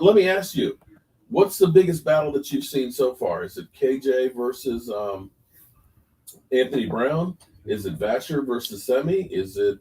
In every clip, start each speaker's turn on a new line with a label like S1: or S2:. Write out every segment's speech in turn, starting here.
S1: let me ask you, what's the biggest battle that you've seen so far? Is it KJ versus Anthony Brown? Is it Vasher versus Semi? Is it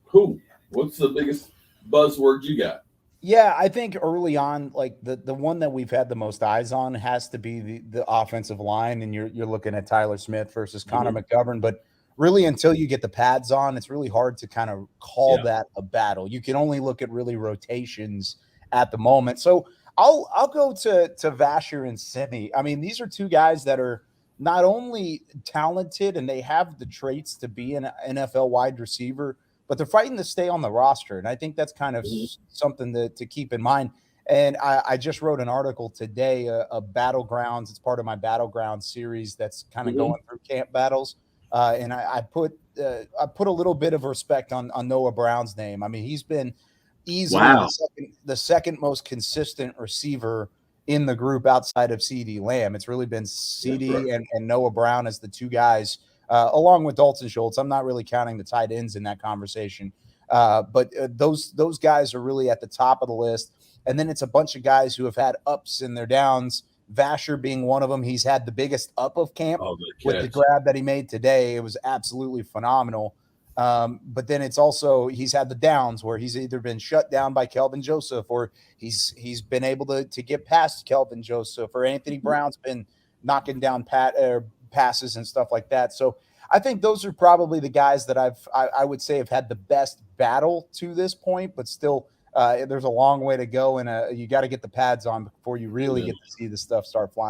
S1: who? What's the biggest buzzword you got?
S2: Yeah, I think early on, like the one that we've had the most eyes on has to be the offensive line, and you're looking at Tyler Smith versus Connor
S1: Hmm.
S2: McGovern. But really, until you get the pads on, it's really hard to kind of call
S1: Yeah.
S2: that a battle. You can only look at really rotations at the moment. So I'll go to Vasher and Simi. I mean, these are two guys that are not only talented and they have the traits to be an NFL wide receiver, but they're fighting to stay on the roster. And I think that's kind of
S1: Hmm.
S2: something to keep in mind. And I just wrote an article today, Battlegrounds. It's part of my Battleground series that's kind of
S1: Hmm.
S2: going through camp battles. And I put a little bit of respect on Noah Brown's name. I mean, he's been easily
S1: Wow.
S2: the second most consistent receiver in the group outside of CD Lamb. It's really been
S1: That's right.
S2: CD and Noah Brown as the two guys, along with Dalton Schultz. I'm not really counting the tight ends in that conversation, but those guys are really at the top of the list. And then it's a bunch of guys who have had ups and their downs. Vasher being one of them. He's had the biggest up of camp
S1: Oh, good
S2: with the
S1: catch.
S2: grab that he made today. It was absolutely phenomenal. But then it's also he's had the downs where he's either been shut down by Kelvin Joseph or he's been able to get past Kelvin Joseph or Anthony Brown's been knocking down passes and stuff like that. So I think those are probably the guys that I would say have had the best battle to this point, but still there's a long way to go and you got to get the pads on before you really
S1: Yeah.
S2: get to see the stuff start flying.